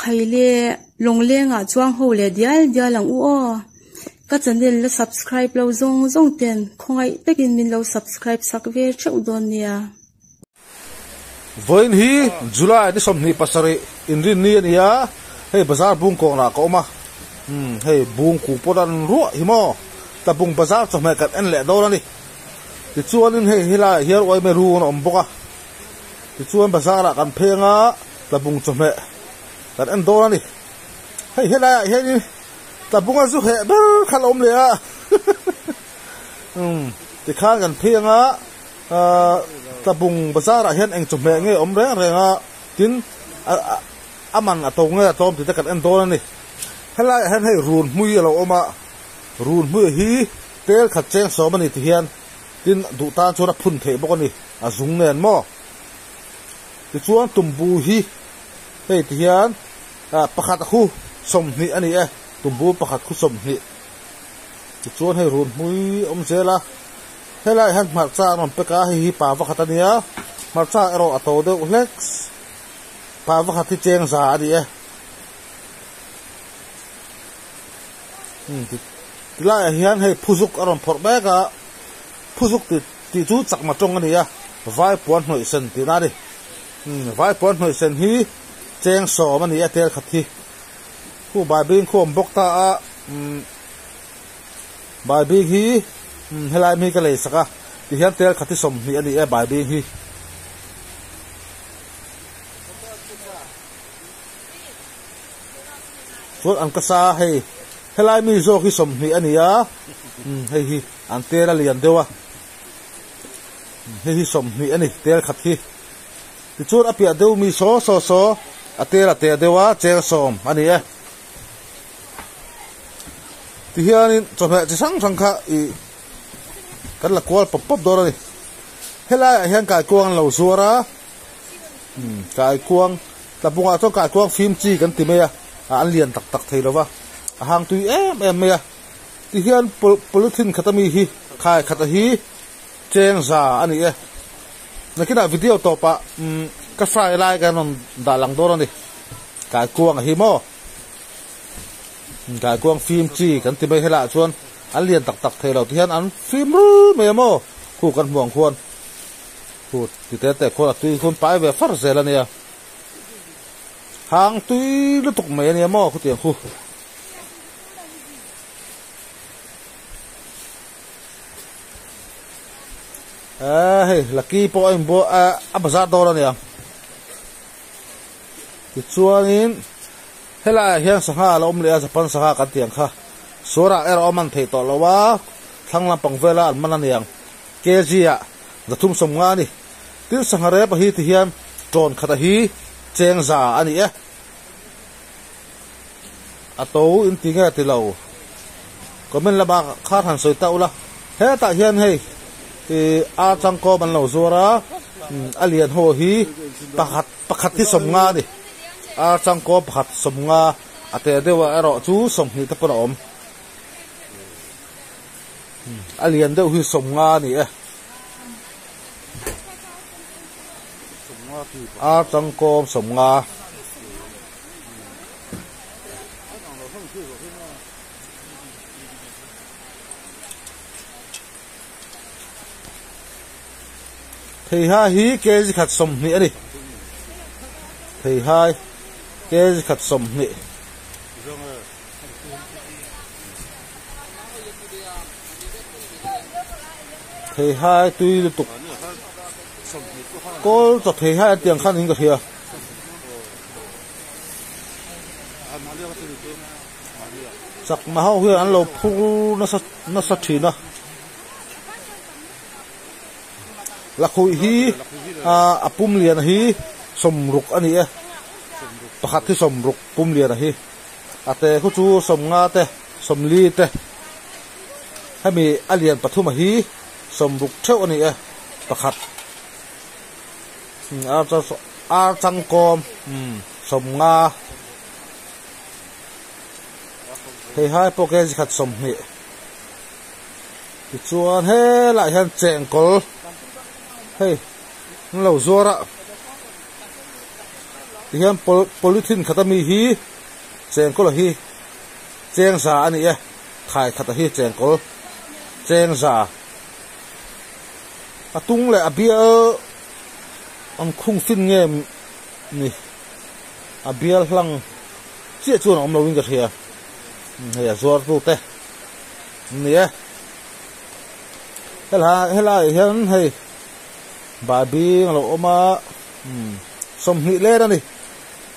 khai le long le nga chuang ho le dia lang u o ka channel la subscribe lo zong ten khongai takin min lo subscribe sakve cheu don nia voin hi July ni som ni pasari inrin ni ania hei bazar bung ko na ko ma hei bung ku podan ru hi mo ta bung bazar chome kan en le do ni ti chuanin hei hila hier oi me ru on om boka ti chuan bazar kan phenga ta bung chome kan en do ni hei hila hei ni ta bunga zu he ber khalom le a ti khan kan phenga ta bung bazar a hian eng chome nge om renga tin aman atong nge atom ti ta kan en do ni hela hen hei run mui lo oma run mui hi tel khat cheng so mani ti hian tin du ta chura phun the bok ani a zung nen mo ti chuan tumbu hi hei ti hian pakhat khu som ni ani e tumbu pakhat khu som ni ti chuan hei run mui om zela hela hen mar cha non peka hi pa wa khatania mar cha ero ato de lex pa wa khat ti cheng za ani e la hian hei phuzuk aron phor beka phuzuk ti chu chak ma tong ani a vai puan hnoi sen ti na ni vai puan hnoi sen hi cheng so mani a tel khat hi khu bai bing khom bok ta a bai bing hi helai mi ka le saka ti hian tel khat ti som ni ani a bai bing hi chuan an ka sa hei helai mi zo hi som ni ani a hei hi an tela lian dewa hei hi som ni ani tel khat hi ti chuan apia deu mi so atela te dewa cheng som ani e ti hianin chome chi sang kha i kan la kwal pop dor ani helai hian kai kuang lo zuara kai kuang ta bunga to kai kuang phim chi kan ti me a an lian tak thei lowa hang tui em me ti hian polythene khatami hi khai khata hi cheng za ani e nakina video to pa ka sai lai kan on dalang dor ani kai kuang hi mo kai kuang film chi kan ti me hela chuan an lian tak thei lo ti hian an film ru me mo khu kan muang khuan khu ti te kho tui khun pai ve far zel ani a hang tui lutuk me ani mo khu tiang khu hei lucky po em bo a bazar dor ani a ti chuanin hela hian sanga lom le a japan sanga kan tiang kha sora ero man thei to lowa thanglam pangvela an man aniang kg a zathum somnga ni tin sangare pa hi ti hian ton khata hi cheng za ani e ato in tinga ti lo comment la ba khat han soi ta ula he ta hian hei a chang ko man lo zora alian ho hi pakhat ti somnga ni a chang ko pakhat somnga ate dewa ero chu som hi ta pora om alian deuh hi somnga ni e a chang ko somnga thei ha hi kg khat som ni ani thei hai kg khat som ni thei hai tui lutuk kol cho thei hai tiang khan in ka thia sak ma ho hi an lo phu na sa thina la khui hi apum lian hi somruk ani e pakhat hi somruk pum lian hi ate khu chu somnga te somli te hami alian pathuma hi somruk theu ani e pakhat a chang kom somnga hei hai poke khat som hi ti chuan he lại hian cheng kol hei lo zora hian polythene khatami hi chengkol hi chengza ani e thai khata hi chengkol chengza atung le abia on khung fin nge ni abial hlang chia chuan om lo wing ka thia he zuar tu te ni e hela hian hei ba bi lo oma som ni le da ni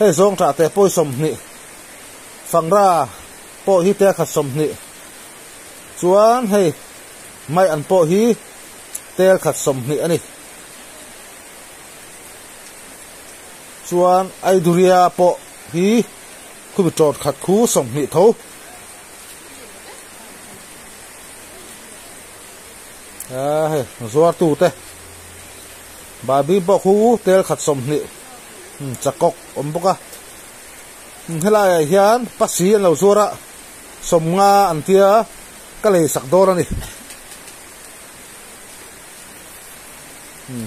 he zong tra te poi som ni phang ra po hi te khat som ni chuan hei mai an po hi tel khat som ni ani chuan ai duria po hi khu bi trot khat khu som ni tho hei zuar tu te ba bi po khu tel khat som ni chakok om boka helai hian pasi an lo zuara som nga an tia ka le sak dor ani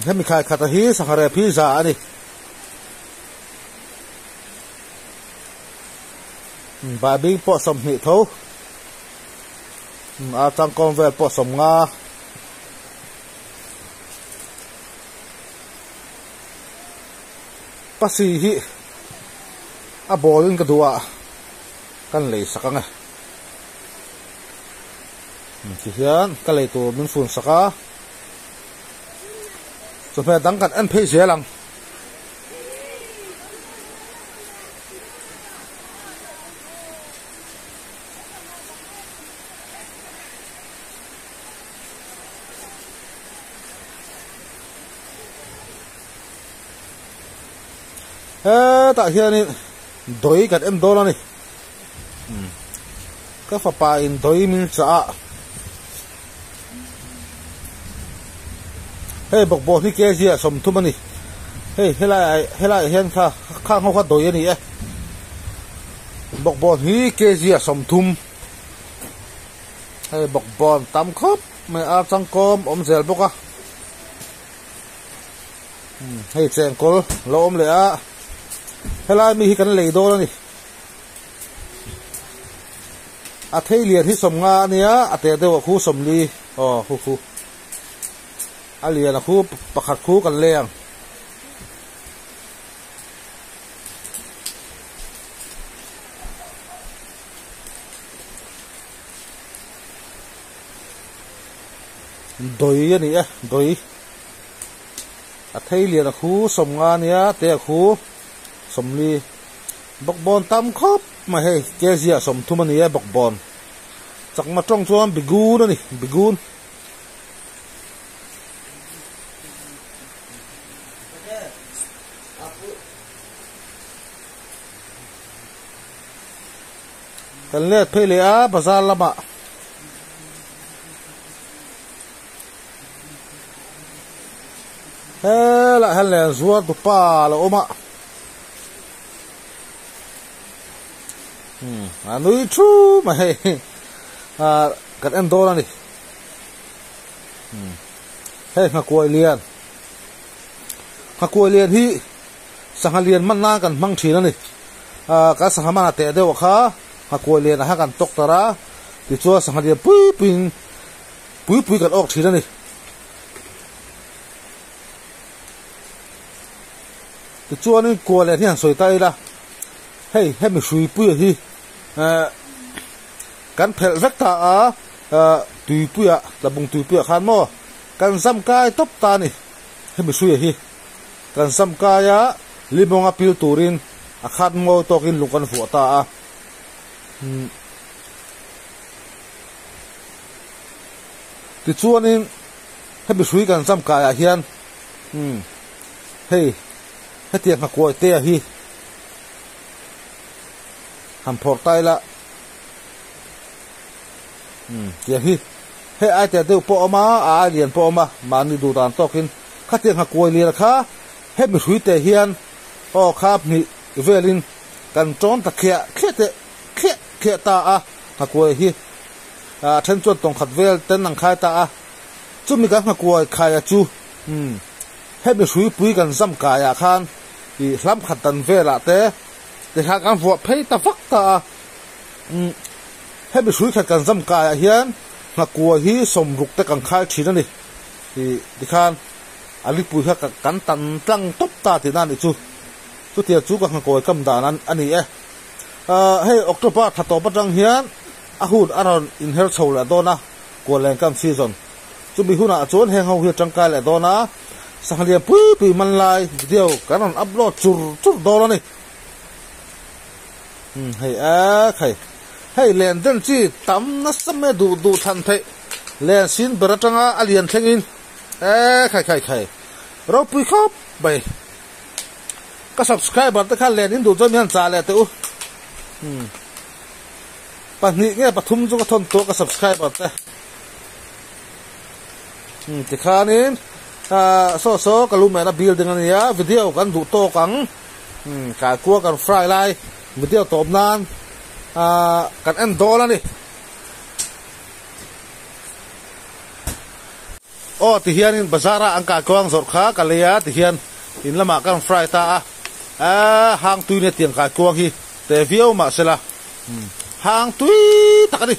hemi khai khata hi sahare phi za ani ba bi po som ni tho a tang kon vel po som nga pasi hi a bolin ka duwa kan lei sakanga ki hian ka lei tu min fun saka so phe dang kan an phei zelang ta hian doi kan em do la ni ka fa pa in doi min cha hey bok bo ni ke ji som thum ani hey helai hian kha khang ho kha doi ani e bok bo hi ke ji som thum hey bok bon tam khop me a chang kom om zel boka hey chen kol lo om le a helai mi hi kan lei do la ni a thei lian hi som nga nia a te de wa khu som li khu a lian a khu pakhat khu kan leng doi ani e doi a thei lian a khu som nga nia te a khu som li bok bon tam khop ma hei ke zia som thumani e bok bon chak ma tong chuan bigun ani bigun kan let phele a bazar lama hela hela zuar tu pa la oma anui chu ma he kan em do la ni he nga koi lian hi sangalian man na kan mang thina ni ka sangama te de wa kha nga koi lian ha kan tok tara ti chu sangalian pui kan ok thina ni ti chu ani koi lian hian soi tai la hey mi sui pui hi kan phel vekta tui pui la bung tui pui khan mo kan sam kai top ta ni mi sui hi kan sam kai ya limonga pil turin a khat ngo tokin lukan fu ta ti chuanin mi sui kan sam kai hian hey hetiang ha koi te hi ham phok tai la ya hi he ai te de po ma a lian po ma ni du dan tokin khatiang ha koi li kha he mi hui te hian o khap ni velin kan chon ta khia ta a ha koi hi then chon tong khat vel ten nang khai ta a chu mi ka ha koi khai a chu he mi hui pui kan sam ka ya khan thì làm khát tận về là thế để khát ăn vợ thấy ta vắt ta hết bị suy khát cần dâm cài hiền ngạc cua hi sầm rục te càng khai chỉ này thì khan ali pui khát cắn tận trăng tốt ta thì nan chú tiệt chú các ngồi cầm đàn anh ấy hey October thật to bắt răng hiền ahun aron in her chou la do na ko leng kam season chu bi huna chon heng ho hi tangkai la do na sanglia pui man lai video kanon upload chur do ni hey khai hey len den chi tam na samme du than the len sin beratanga alien thengin khai ro pui khop bai ka subscriber ta khan len in du chom yan cha le tu pani nghe pathum chu ka thon to ka subscribe ate ti khanin so kalumena building ania video kan du to kang ka kwa kan fry lai video top nan kan en dollar ni o ti hianin bazara ang ka kwang zor kha kalaya ti hian in lama kan fry ta hang tu ne tiang ka kwang hi te view ma sela hang tui takani